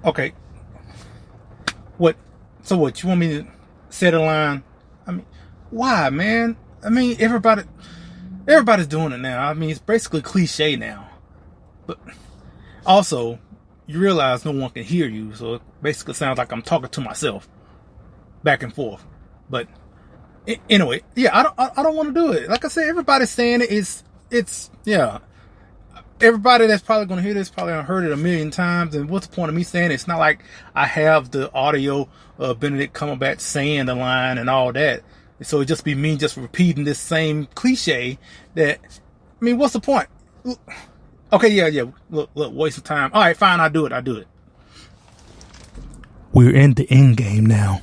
Okay. What? So what? You want me to set a line? I mean, why, man? I mean, everybody's doing it now. I mean, it's basically cliche now. But also, you realize no one can hear you, so it basically sounds like I'm talking to myself, back and forth. But anyway, yeah, I don't want to do it. Like I said, everybody's saying it. It's yeah. Everybody that's probably going to hear this probably heard it a million times. And what's the point of me saying it? It's not like I have the audio of Benedict Cumberbatch saying the line and all that. So it'd just be me just repeating this same cliche that, I mean, what's the point? Okay, yeah. Look, waste of time. All right, fine, I'll do it. We're in the end game now.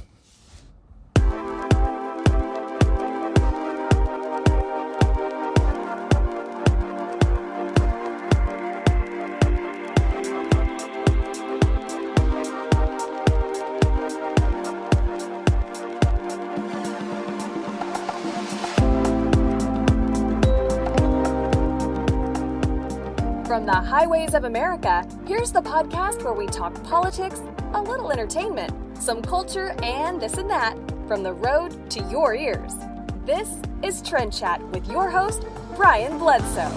From the highways of America, here's the podcast where we talk politics, a little entertainment, some culture, and this and that, from the road to your ears. This is Trend Chat with your host, Brian Bledsoe.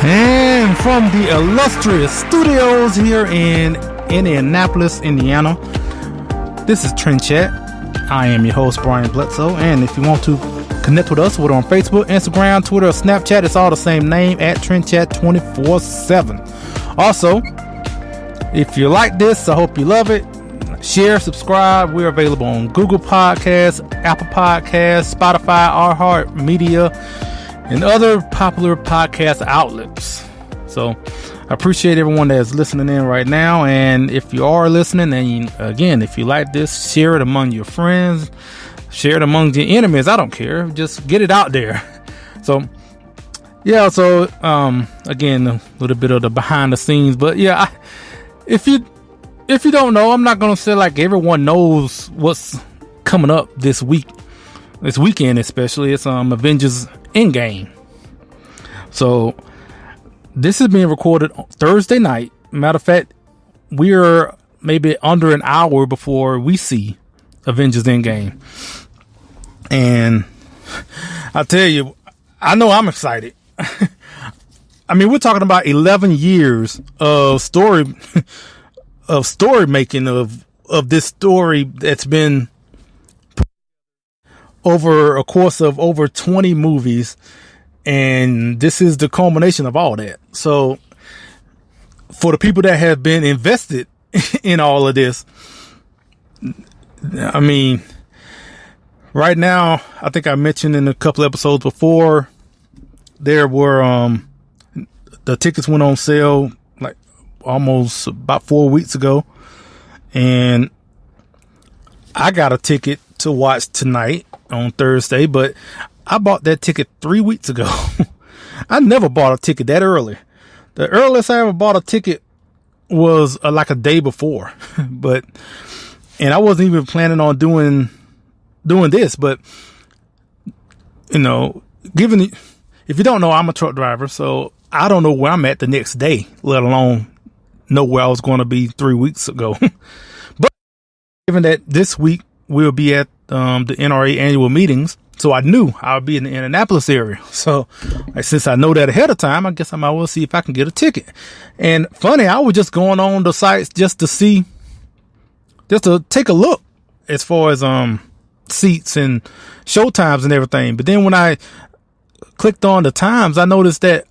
And from the illustrious studios here in Indianapolis, Indiana, this is Trend Chat. I am your host, Brian Bledsoe, and if you want to connect with us, we're on Facebook, Instagram, Twitter, or Snapchat. It's all the same name, at TrendChat247. Also, if you like this, I hope you love it. Share, subscribe. We're available on Google Podcasts, Apple Podcasts, Spotify, iHeartMedia, and other popular podcast outlets. So I appreciate everyone that's listening in right now. And if you are listening, and again, if you like this, share it among your friends, share it among your enemies. I don't care. Just get it out there. So, yeah. So, again, a little bit of the behind the scenes, but yeah, if you don't know, I'm not going to say like everyone knows what's coming up this weekend, especially. It's, Avengers Endgame. So, this is being recorded Thursday night. Matter of fact, we're maybe under an hour before we see Avengers Endgame. And I tell you, I know I'm excited. I mean, we're talking about 11 years of story making of this story that's been over a course of over 20 movies. And this is the culmination of all that. So for the people that have been invested in all of this, I mean, right now, I think I mentioned in a couple episodes before, there were, the tickets went on sale like almost about 4 weeks ago. And I got a ticket to watch tonight on Thursday, but I bought that ticket 3 weeks ago. I never bought a ticket that early. The earliest I ever bought a ticket was like a day before, and I wasn't even planning on doing this, but you know, if you don't know, I'm a truck driver, so I don't know where I'm at the next day, let alone know where I was going to be 3 weeks ago. But given that this week we'll be at the NRA annual meetings, so I knew I would be in the Indianapolis area. So since I know that ahead of time, I guess I might well see if I can get a ticket. And funny, I was just going on the sites just to take a look as far as seats and show times and everything. But then when I clicked on the times, I noticed that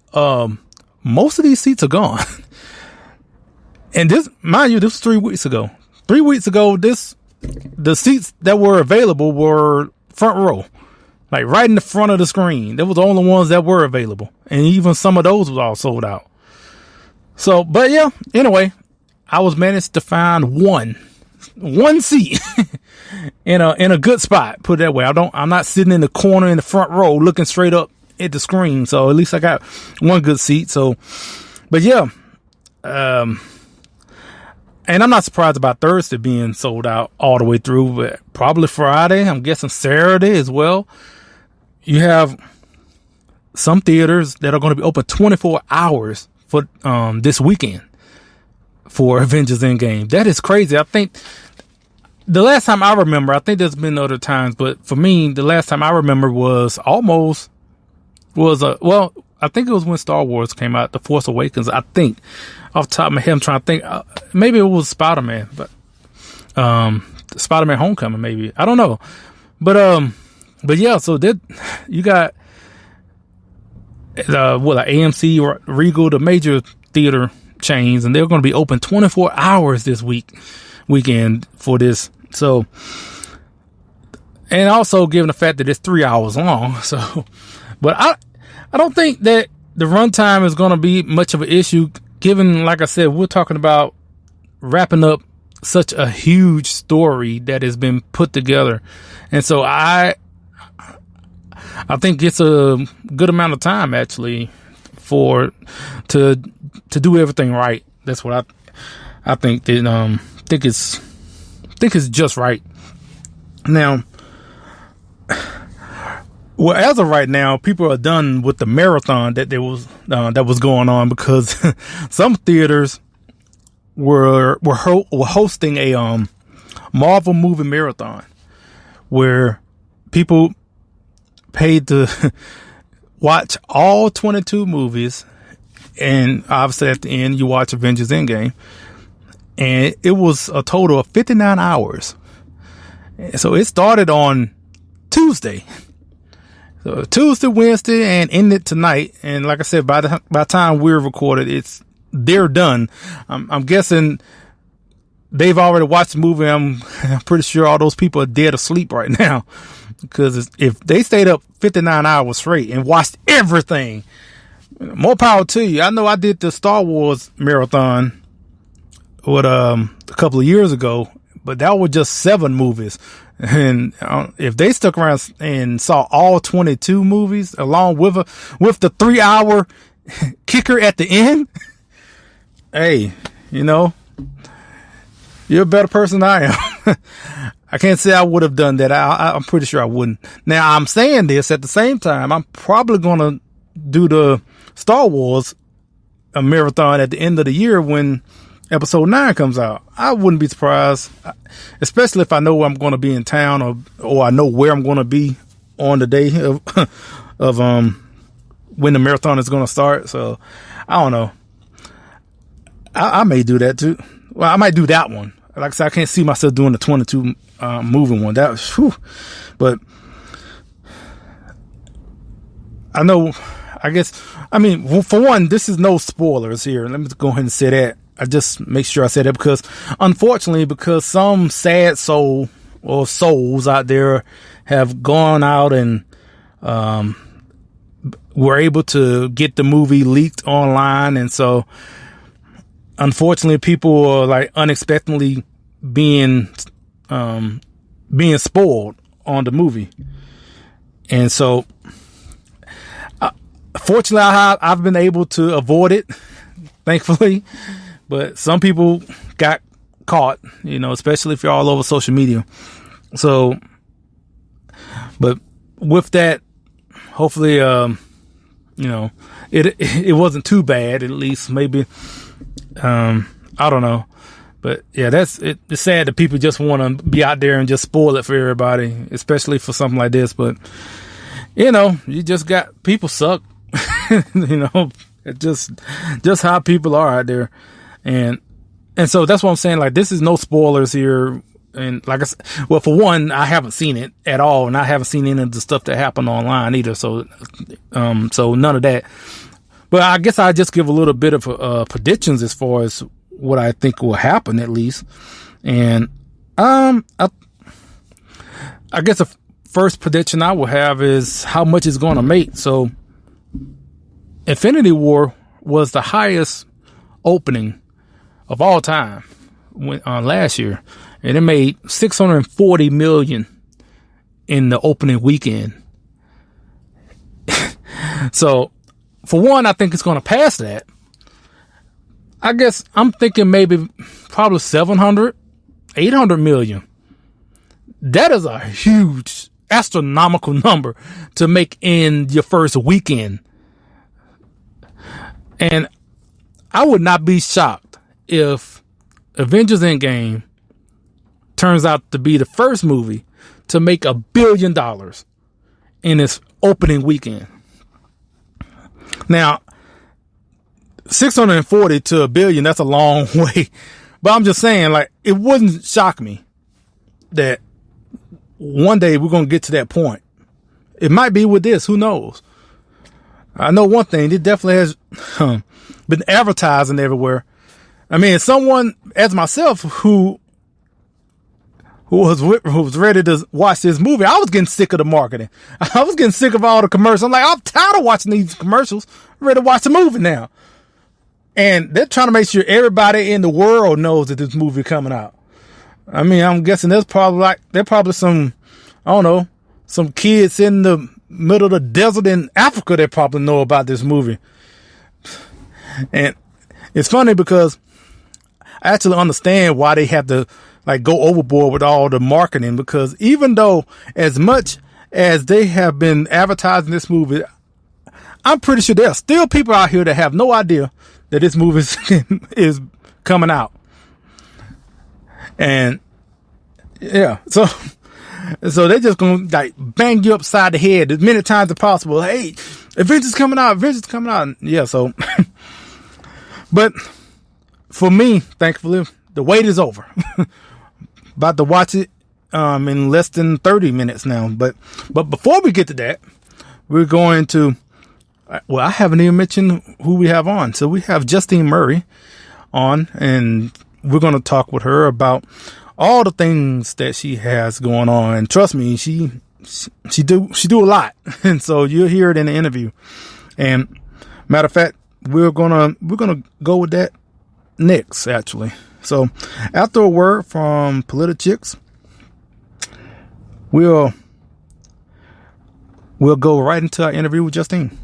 most of these seats are gone. And this, mind you, this was 3 weeks ago. 3 weeks ago, the seats that were available were front row. Like right in the front of the screen. They were the only ones that were available. And even some of those was all sold out. So, but yeah, anyway, I was managed to find one seat in a good spot, put it that way. I'm not sitting in the corner in the front row looking straight up at the screen. So at least I got one good seat. So, but yeah, and I'm not surprised about Thursday being sold out all the way through, but probably Friday. I'm guessing Saturday as well. You have some theaters that are going to be open 24 hours for this weekend for Avengers Endgame. That is crazy. I think the last time I remember, I think there's been other times, but for me, the last time I remember I think it was when Star Wars came out, The Force Awakens. I think, off the top of my head, I'm trying to think. Maybe it was Spider-Man, but Spider-Man Homecoming, maybe. I don't know, but yeah. So you got AMC or Regal, the major theater chains, and they're going to be open 24 hours this weekend for this. So, and also given the fact that it's 3 hours long. So, but I don't think that the runtime is going to be much of an issue, given, like I said, we're talking about wrapping up such a huge story that has been put together. And so I think it's a good amount of time actually to do everything right. That's what I think that think it's just right. Now, well, as of right now, people are done with the marathon that was going on, because some theaters were hosting a Marvel movie marathon where people paid to watch all 22 movies, and obviously at the end you watch Avengers Endgame, and it was a total of 59 hours. So it started on Tuesday. So Tuesday, Wednesday, and ended tonight. And like I said, by the time we're recorded, they're done. I'm guessing they've already watched the movie. I'm pretty sure all those people are dead asleep right now, because if they stayed up 59 hours straight and watched everything, more power to you. I know I did the Star Wars marathon a couple of years ago, but that was just 7 movies. And if they stuck around and saw all 22 movies along with the 3 hour kicker at the end, hey, you're a better person than I am. I can't say I would have done that. I'm pretty sure I wouldn't. Now, I'm saying this at the same time, I'm probably going to do the Star Wars marathon at the end of the year when Episode 9 comes out. I wouldn't be surprised, especially if I know I'm going to be in town, or I know where I'm going to be on the day of when the marathon is going to start. So I don't know. I may do that too. Well, I might do that one. Like I said, I can't see myself doing the 22 movie one. But I know. For one, this is no spoilers here. Let me go ahead and say that. I just make sure I say that because, unfortunately, because some sad soul or souls out there have gone out and were able to get the movie leaked online, and so unfortunately, people are like unexpectedly being spoiled on the movie, and so fortunately, I've been able to avoid it, thankfully. But some people got caught, especially if you're all over social media. So, but with that, hopefully, it wasn't too bad, at least. Maybe, I don't know. But yeah, it's sad that people just want to be out there and just spoil it for everybody, especially for something like this. But, you just got people suck, it's just how people are out there. And so that's what I'm saying. Like, this is no spoilers here. And like I said, well, for one, I haven't seen it at all, and I haven't seen any of the stuff that happened online either. So, so none of that. But I guess I just give a little bit of predictions as far as what I think will happen, at least. And I guess the first prediction I will have is how much it's going to make. So, Infinity War was the highest opening of all time last year, and it made $640 million in the opening weekend. So, for one, I think it's going to pass that. I guess I'm thinking probably 700, 800 million. That is a huge astronomical number to make in your first weekend. And I would not be shocked if Avengers Endgame turns out to be the first movie to make $1 billion in its opening weekend. Now, 640 to $1 billion, that's a long way. But I'm just saying, like, it wouldn't shock me that one day we're going to get to that point. It might be with this, who knows? I know one thing, it definitely has been advertising everywhere. I mean, someone as myself who was ready to watch this movie, I was getting sick of the marketing. I was getting sick of all the commercials. I'm like, I'm tired of watching these commercials. I'm ready to watch the movie now. And they're trying to make sure everybody in the world knows that this movie is coming out. I mean, I'm guessing there's probably some, I don't know, some kids in the middle of the desert in Africa that probably know about this movie. And it's funny because I actually understand why they have to like go overboard with all the marketing, because even though as much as they have been advertising this movie, I'm pretty sure there are still people out here that have no idea that this movie is coming out. And yeah, so they're just gonna like bang you upside the head as many times as possible. Hey, Avengers coming out. And yeah, so but for me, thankfully, the wait is over. About to watch it in less than 30 minutes now. But before we get to that, we're going to, well, I haven't even mentioned who we have on. So we have Justine Murray on, and we're going to talk with her about all the things that she has going on. And trust me, she do a lot. And so you'll hear it in the interview. And matter of fact, we're gonna go with that next, actually. So after a word from Politichicks, we'll go right into our interview with Justine.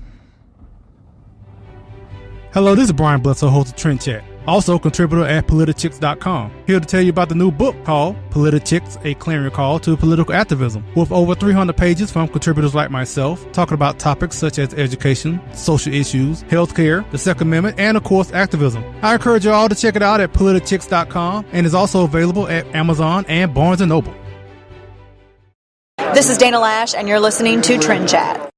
Hello, this is Brian Bledsoe, host of Trend Chat, also contributor at Politichicks.com. Here to tell you about the new book called Politichicks, A Clarion Call to Political Activism, with over 300 pages from contributors like myself, talking about topics such as education, social issues, healthcare, the Second Amendment, and of course, activism. I encourage you all to check it out at Politichicks.com, and is also available at Amazon and Barnes & Noble. This is Dana Lash, and you're listening to Trend Chat.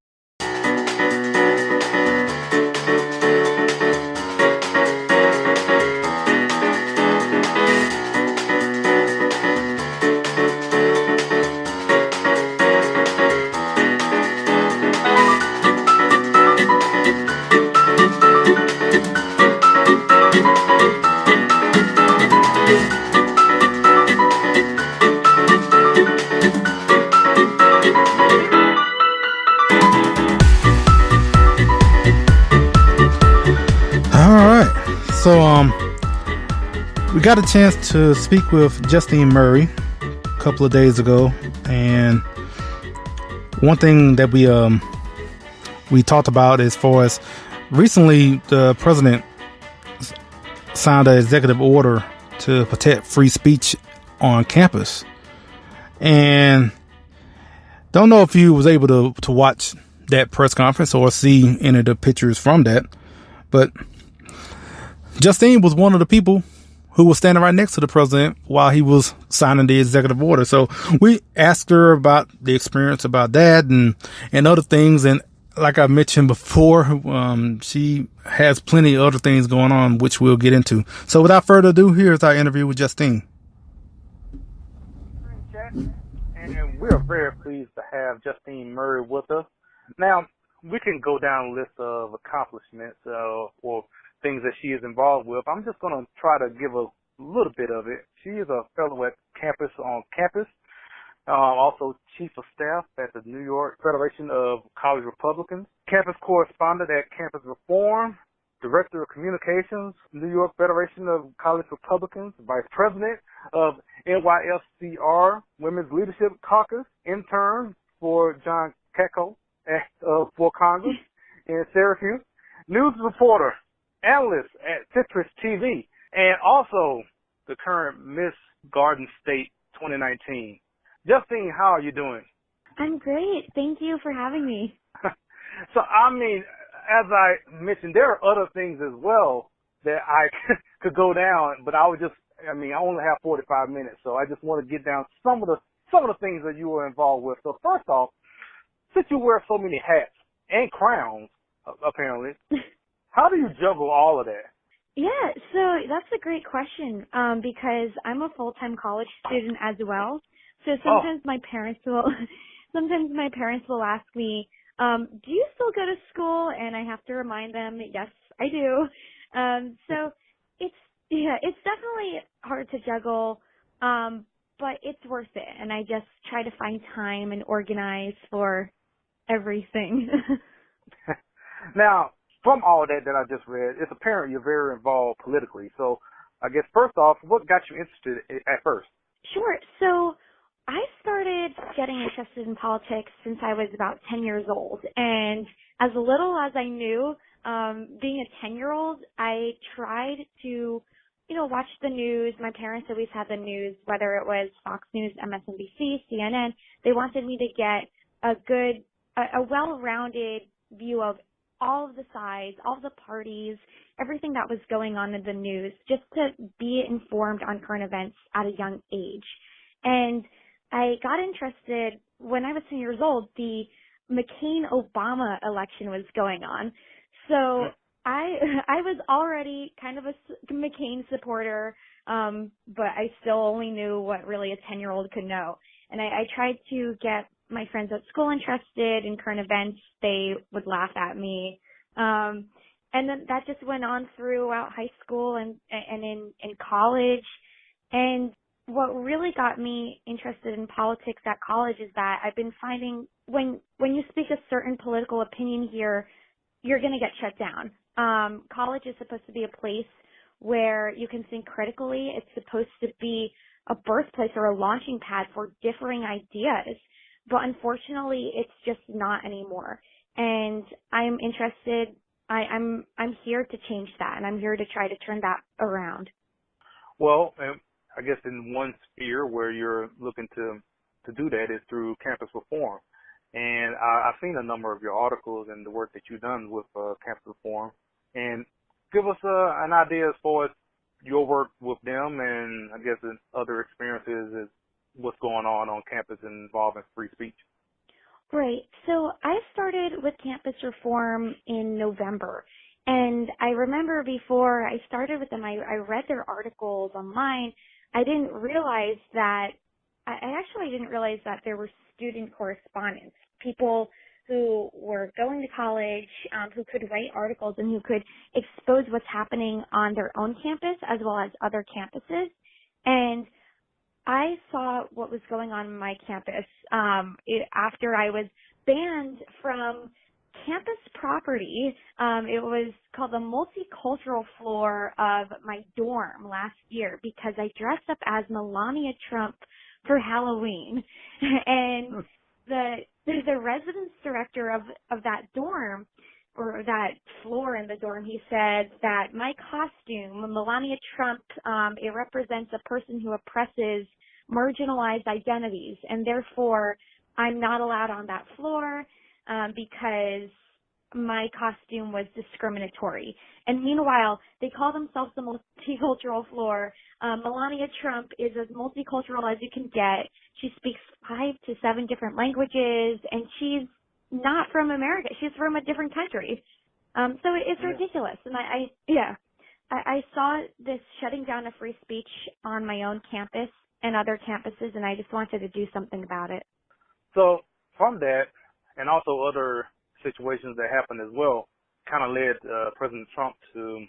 So, we got a chance to speak with Justine Murray a couple of days ago, and one thing that we talked about as far as recently the president signed an executive order to protect free speech on campus, and don't know if you was able to watch that press conference or see any of the pictures from that, but Justine was one of the people who was standing right next to the president while he was signing the executive order. So we asked her about the experience about that and other things. And like I mentioned before, she has plenty of other things going on, which we'll get into. So without further ado, here's our interview with Justine. And we're very pleased to have Justine Murray with us. Now, we can go down a list of accomplishments or things that she is involved with. I'm just going to try to give a little bit of it. She is a fellow at campus, also chief of staff at the New York Federation of College Republicans, campus correspondent at Campus Reform, director of communications, New York Federation of College Republicans, vice president of NYFCR Women's Leadership Caucus, intern for John Keko for Congress in Syracuse, news reporter, analyst at Citrus TV, and also the current Miss Garden State 2019. Justine, how are you doing? I'm great. Thank you for having me. So, I mean, as I mentioned, there are other things as well that I could go down, but I only have 45 minutes, so I just want to get down some of the things that you were involved with. So first off, since you wear so many hats and crowns, apparently, how do you juggle all of that? Yeah, so that's a great question, because I'm a full-time college student as well. So sometimes my parents will, ask me, do you still go to school? And I have to remind them, yes, I do. So it's definitely hard to juggle, but it's worth it. And I just try to find time and organize for everything. Now, from all that I just read, it's apparent you're very involved politically. So I guess first off, what got you interested at first? Sure. So I started getting interested in politics since I was about 10 years old. And as little as I knew, being a 10-year-old, I tried to, watch the news. My parents always had the news, whether it was Fox News, MSNBC, CNN. They wanted me to get a well-rounded view of all of the sides, all of the parties, everything that was going on in the news, just to be informed on current events at a young age. And I got interested when I was 10 years old. The McCain-Obama election was going on. So I was already kind of a McCain supporter, but I still only knew what really a 10-year-old could know. And I tried to get my friends at school interested in current events. They would laugh at me. And then that just went on throughout high school and in college. And what really got me interested in politics at college is that I've been finding when you speak a certain political opinion here, you're going to get shut down. College is supposed to be a place where you can think critically. It's supposed to be a birthplace or a launching pad for differing ideas. But unfortunately, it's just not anymore. And I'm interested. I'm here to change that, and I'm here to try to turn that around. Well, I guess in one sphere where you're looking to do that is through campus reform. And I've seen a number of your articles and the work that you've done with campus reform. And give us an idea as far as your work with them and I guess in other experiences is what's going on campus involving free speech. Right. So I started with campus reform in November. And I remember before I started with them, I read their articles online. I didn't realize that there were student correspondents, people who were going to college, who could write articles and who could expose what's happening on their own campus as well as other campuses. And I saw what was going on my campus after I was banned from campus property. It was called the multicultural floor of my dorm last year because I dressed up as Melania Trump for Halloween. And the residence director of that dorm or that floor in the dorm, he said that my costume, Melania Trump, it represents a person who oppresses marginalized identities, and therefore I'm not allowed on that floor because my costume was discriminatory. And meanwhile, they call themselves the multicultural floor. Melania Trump is as multicultural as you can get. She speaks 5 to 7 different languages, and she's not from America. She's from a different country. So it's ridiculous. And I saw this shutting down of free speech on my own campus and other campuses, and I just wanted to do something about it. So from that, and also other situations that happened as well, kind of led President Trump to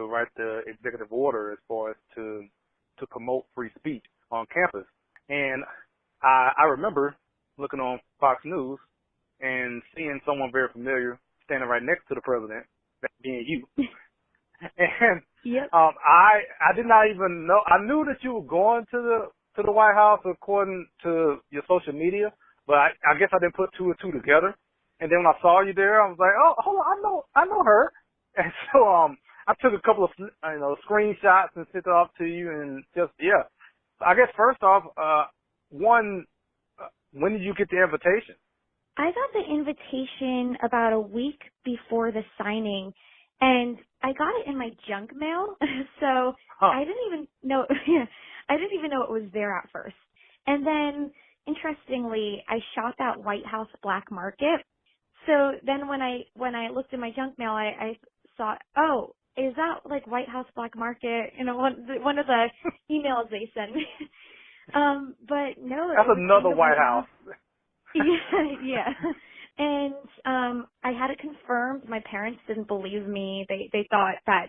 write the executive order as far as to promote free speech on campus. And I remember looking on Fox News and seeing someone very familiar standing right next to the president, that being you. And yep. I did not even know. I knew that you were going to the White House according to your social media, but I guess I didn't put 2 and 2 together. And then when I saw you there, I was like, oh, hold on, I know her. And so I took a couple of screenshots and sent it off to you, and just I guess first off, one, when did you get the invitation? I got the invitation about a week before the signing, and I got it in my junk mail, so I didn't even know. I didn't even know it was there at first. And then, interestingly, I shot that White House black market. So then, when I looked in my junk mail, I saw, oh, is that like White House black market? You know, one of the emails they sent me. But no, that's another White House. Yeah. And I had it confirmed. My parents didn't believe me. They thought that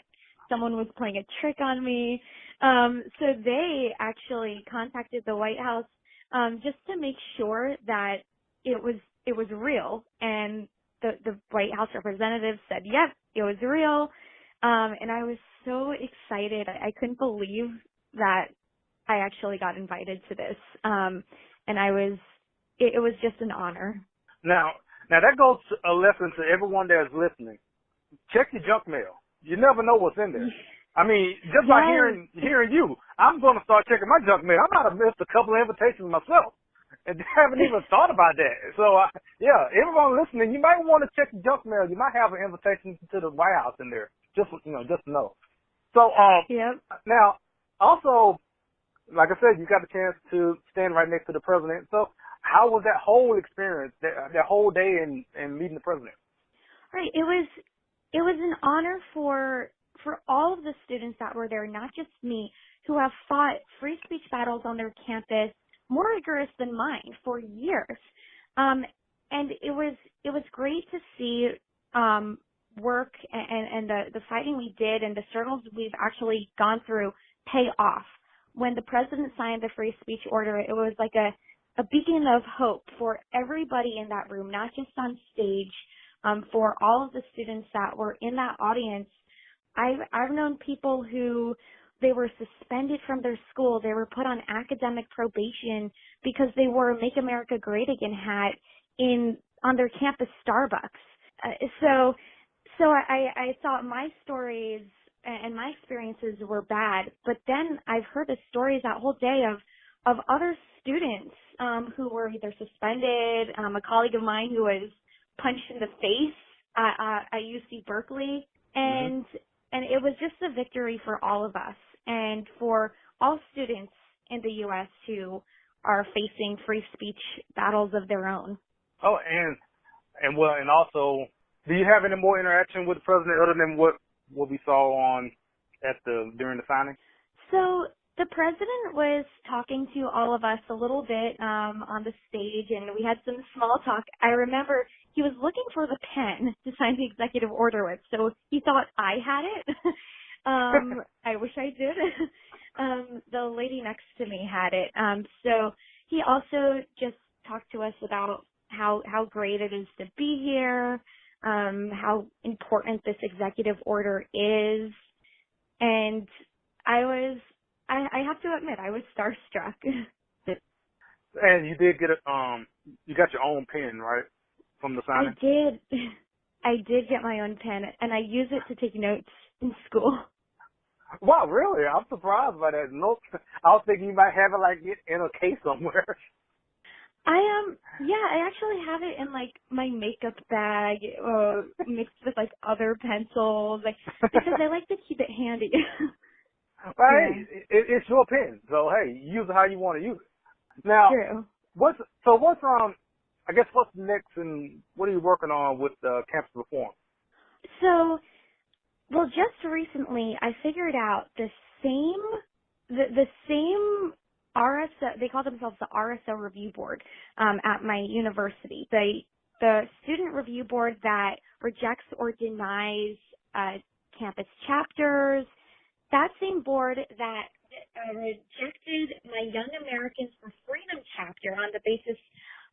someone was playing a trick on me. So they actually contacted the White House just to make sure that it was real. And the White House representative said, yep, it was real. And I was so excited. I couldn't believe that I actually got invited to this. And it was just an honor. Now that goes to a lesson to everyone that is listening. Check your junk mail. You never know what's in there. I mean, just by hearing you, I'm going to start checking my junk mail. I might have missed a couple of invitations myself and haven't even thought about that. So, everyone listening, you might want to check your junk mail. You might have an invitation to the White House in there. Just to know. So, now, also, like I said, you got the chance to stand right next to the president. So, how was that whole experience, that whole day in meeting the president? Right. It was an honor for all of the students that were there, not just me, who have fought free speech battles on their campus more rigorous than mine for years. And it was great to see work and the fighting we did and the struggles we've actually gone through pay off. When the president signed the free speech order, it was like a beacon of hope for everybody in that room, not just on stage, for all of the students that were in that audience. I've known people who they were suspended from their school. They were put on academic probation because they wore a Make America Great Again hat on their campus Starbucks. So I thought my stories and my experiences were bad, but then I've heard the stories that whole day of other students who were either suspended, a colleague of mine who was punched in the face at UC Berkeley, and it was just a victory for all of us and for all students in the U.S. who are facing free speech battles of their own. Oh, and also, do you have any more interaction with the president other than what we saw during the signing? So the president was talking to all of us a little bit on the stage, and we had some small talk. I remember he was looking for the pen to sign the executive order with, so he thought I had it. I wish I did. The lady next to me had it. So he also just talked to us about how great it is to be here, how important this executive order is, and I have to admit, I was starstruck. And you did get you got your own pen, right, from the signing? I did get my own pen, and I use it to take notes in school. Wow, really? I'm surprised by that. No, I was thinking you might have it in a case somewhere. I actually have it in like my makeup bag, mixed with like other pencils, because I like to keep it handy. Well, hey, it's your pen, so hey, use it how you want to use it. Now, True. what's next, and what are you working on with campus reform? So, well, just recently I figured out the same RSO, they call themselves the RSO Review Board at my university. The student review board that rejects or denies campus chapters. That same board that rejected my Young Americans for Freedom chapter on the basis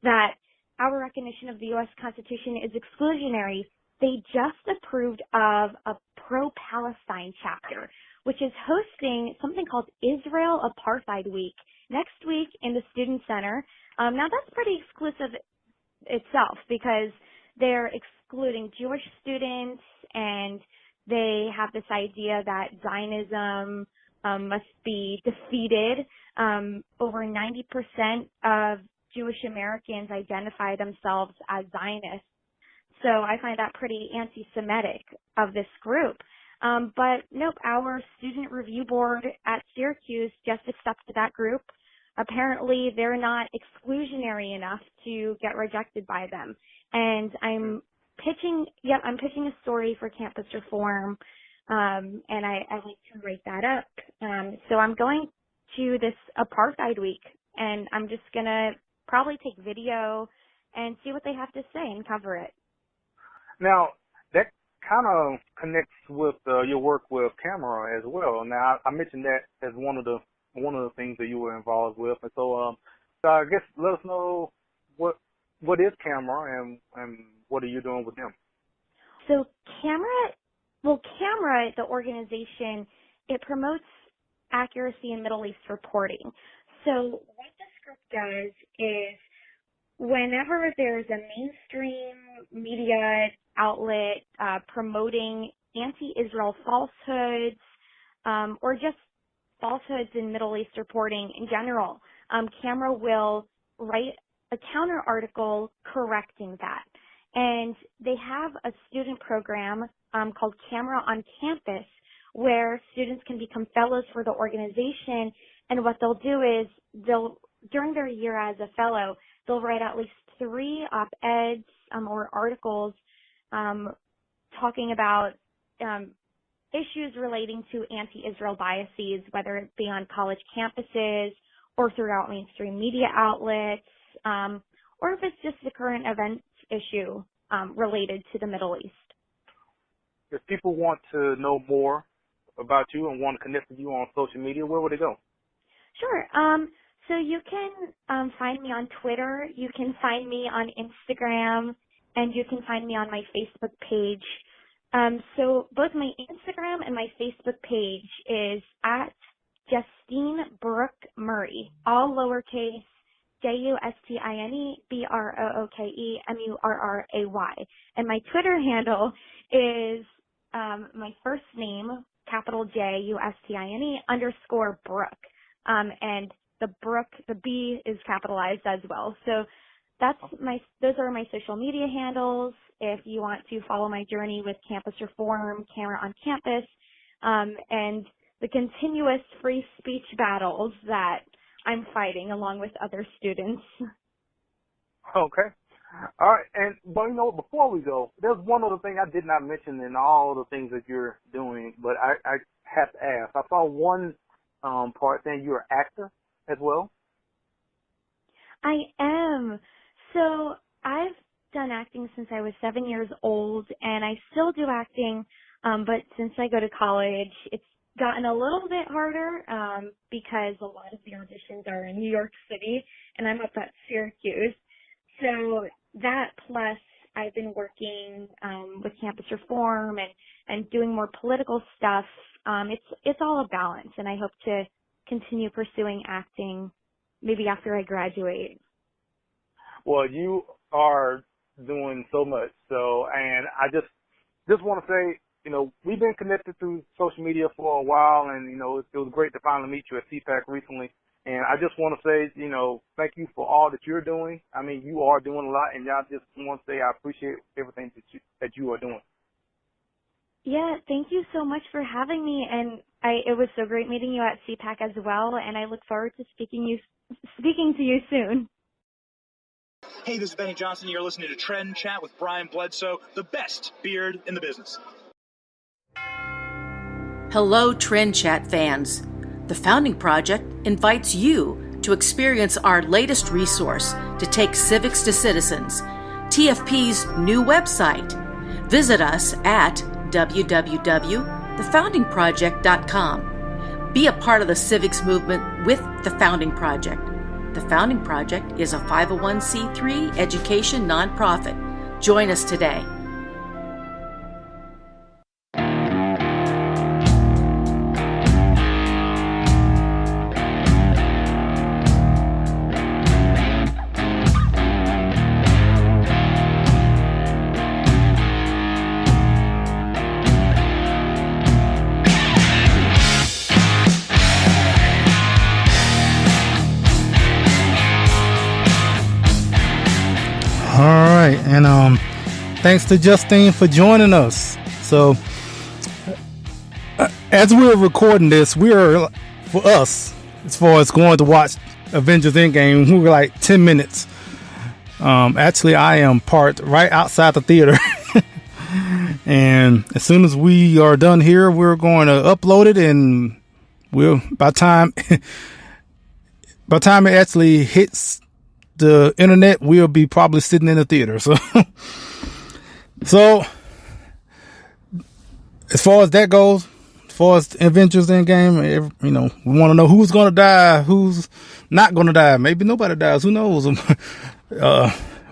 that our recognition of the U.S. Constitution is exclusionary, they just approved of a pro-Palestine chapter, which is hosting something called Israel Apartheid Week next week in the Student Center. Now, that's pretty exclusive itself because they're excluding Jewish students, and they have this idea that Zionism must be defeated. Over 90% of Jewish Americans identify themselves as Zionists. So I find that pretty anti-Semitic of this group. But nope, our student review board at Syracuse just accepted that group. Apparently they're not exclusionary enough to get rejected by them. And I'm pitching a story for Campus Reform, and I like to write that up. So I'm going to this Apartheid Week, and I'm just going to probably take video and see what they have to say and cover it. Now, that kind of connects with your work with camera as well. Now, I mentioned that as one of the things that you were involved with, and so I guess let us know what is camera and what are you doing with them? So Camera, the organization, it promotes accuracy in Middle East reporting. So what this group does is whenever there's a mainstream media outlet promoting anti-Israel falsehoods or just falsehoods in Middle East reporting in general, Camera will write a counter article correcting that. And they have a student program called Camera on Campus where students can become fellows for the organization. And what they'll do is during their year as a fellow, they'll write at least 3 op-eds or articles talking about issues relating to anti-Israel biases, whether it be on college campuses or throughout mainstream media outlets, or if it's just a current events issue related to the Middle East. If people want to know more about you and want to connect with you on social media, where would they go? Sure. So you can find me on Twitter, you can find me on Instagram, and you can find me on my Facebook page. So both my Instagram and my Facebook page is at Justine Brooke Murray, all lowercase, Justine Brookemurray. And my Twitter handle is my first name, capital Justine _Brooke. And the B is capitalized as well. So those are my social media handles. If you want to follow my journey with Campus Reform, Camera on Campus, and the continuous free speech battles that I'm fighting along with other students. Okay. All right. And, well, before we go, there's one other thing I did not mention in all the things that you're doing, but I have to ask. I saw one part saying you're an actor as well. I am. So I've done acting since I was 7 years old, and I still do acting, but since I go to college, it's gotten a little bit harder because a lot of the auditions are in New York City, and I'm up at Syracuse. So that plus I've been working with Campus Reform and doing more political stuff. It's all a balance, and I hope to continue pursuing acting maybe after I graduate. Well, you are doing so much. And I just want to say, we've been connected through social media for a while, and, it was great to finally meet you at CPAC recently. And I just want to say, thank you for all that you're doing. I mean, you are doing a lot, and I just want to say I appreciate everything that you are doing. Yeah, thank you so much for having me, and it was so great meeting you at CPAC as well, and I look forward to speaking to you soon. Hey, this is Benny Johnson. You're listening to Trend Chat with Brian Bledsoe, the best beard in the business. Hello, Trend Chat fans. The Founding Project invites you to experience our latest resource to take civics to citizens, TFP's new website. Visit us at www.thefoundingproject.com. Be a part of the civics movement with The Founding Project. The Founding Project is a 501c3 education nonprofit. Join us today. And thanks to Justine for joining us. So, as we're recording this, for us, as far as going to watch Avengers Endgame, we're like 10 minutes. Actually, I am parked right outside the theater. And as soon as we are done here, we're going to upload it, and by the time it actually hits the internet, we'll be probably sitting in the theater. So as far as that goes, as far as Avengers Endgame, we want to know who's going to die, who's not going to die. Maybe nobody dies. Who knows?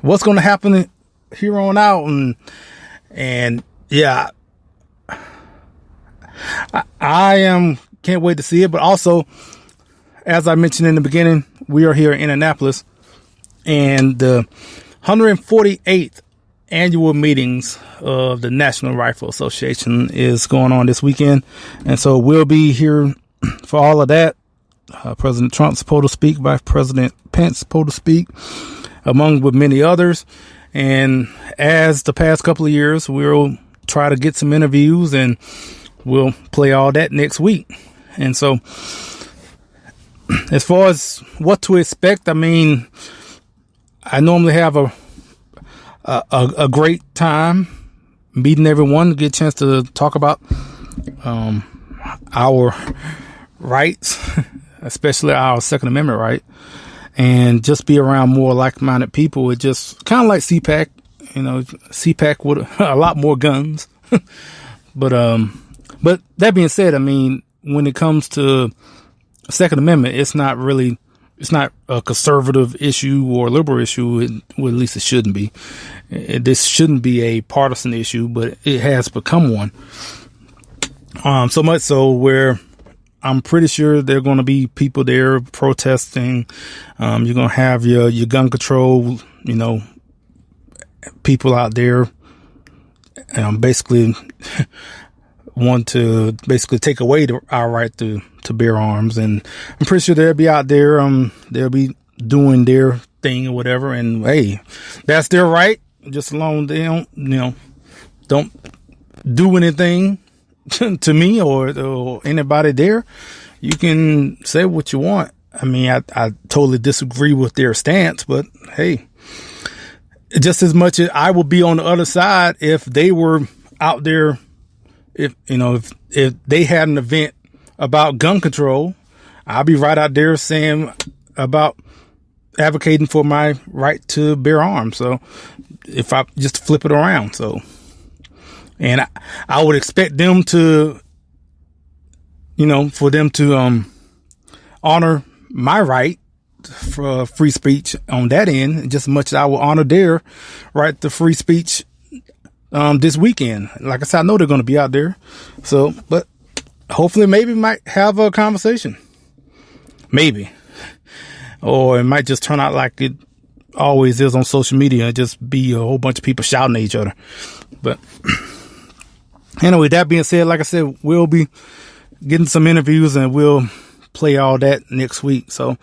What's going to happen here on out, and yeah, I can't wait to see it. But also, as I mentioned in the beginning, we are here in Indianapolis, and the 148th annual meetings of the National Rifle Association is going on this weekend, and so we'll be here for all of that. President Trump's supposed to speak, Vice President Pence supposed to speak, among with many others. And as the past couple of years, we'll try to get some interviews, and we'll play all that next week. And so, as far as what to expect, I mean, I normally have a great time meeting everyone, get a chance to talk about our rights, especially our Second Amendment right, and just be around more like-minded people. It just kind of like CPAC, CPAC with a lot more guns. But that being said, I mean, when it comes to Second Amendment, it's not a conservative issue or liberal issue. Well, at least it shouldn't be. This shouldn't be a partisan issue, but it has become one. So much so where I'm pretty sure there are going to be people there protesting. You're going to have your gun control, people out there, basically want to take away our right to bear arms. And I'm pretty sure they'll be out there. They'll be doing their thing or whatever. And hey, that's their right. Just as long as they don't do anything to me or anybody there. You can say what you want. I mean, I totally disagree with their stance, but hey, just as much as I would be on the other side if they were out there, if they had an event about gun control, I'll be right out there saying about advocating for my right to bear arms. So if I just flip it around, and I would expect them to, for them to honor my right for free speech on that end, just as much as I will honor their right to free speech this weekend. Like I said, I know they're going to be out there. So, but hopefully maybe might have a conversation. Maybe. Or it might just turn out like it always is on social media and just be a whole bunch of people shouting at each other. But anyway, that being said, like I said, we'll be getting some interviews and we'll play all that next week. So,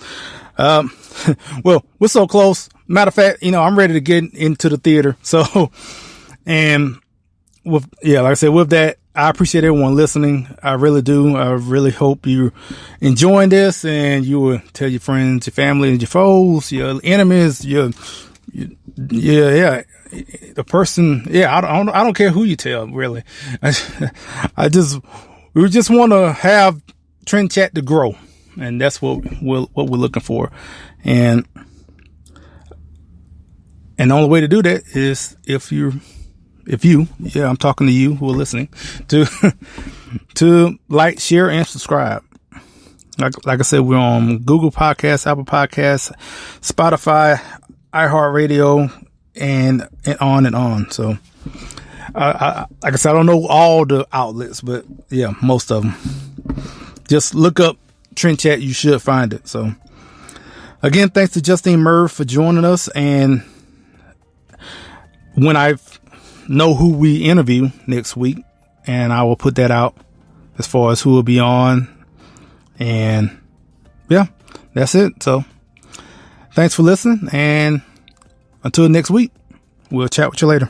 well, we're so close. Matter of fact, I'm ready to get into the theater. So, and like I said, with that, I appreciate everyone listening. I really do. I really hope you're enjoying this, and you will tell your friends, your family, and your foes, your enemies, the person. Yeah, I don't care who you tell, really. We just want to have Trend Chat to grow, and that's what we're looking for. And the only way to do that is if you, I'm talking to you who are listening, to like, share, and subscribe. Like I said, we're on Google Podcasts, Apple Podcasts, Spotify, iHeartRadio, and on and on. So, like I said, I don't know all the outlets, but yeah, most of them. Just look up Trend Chat. You should find it. So, again, thanks to Justine Murph for joining us. And when I know who we interview next week, and I will put that out as far as who will be on. And yeah, that's it. So thanks for listening, and until next week, We'll chat with you later.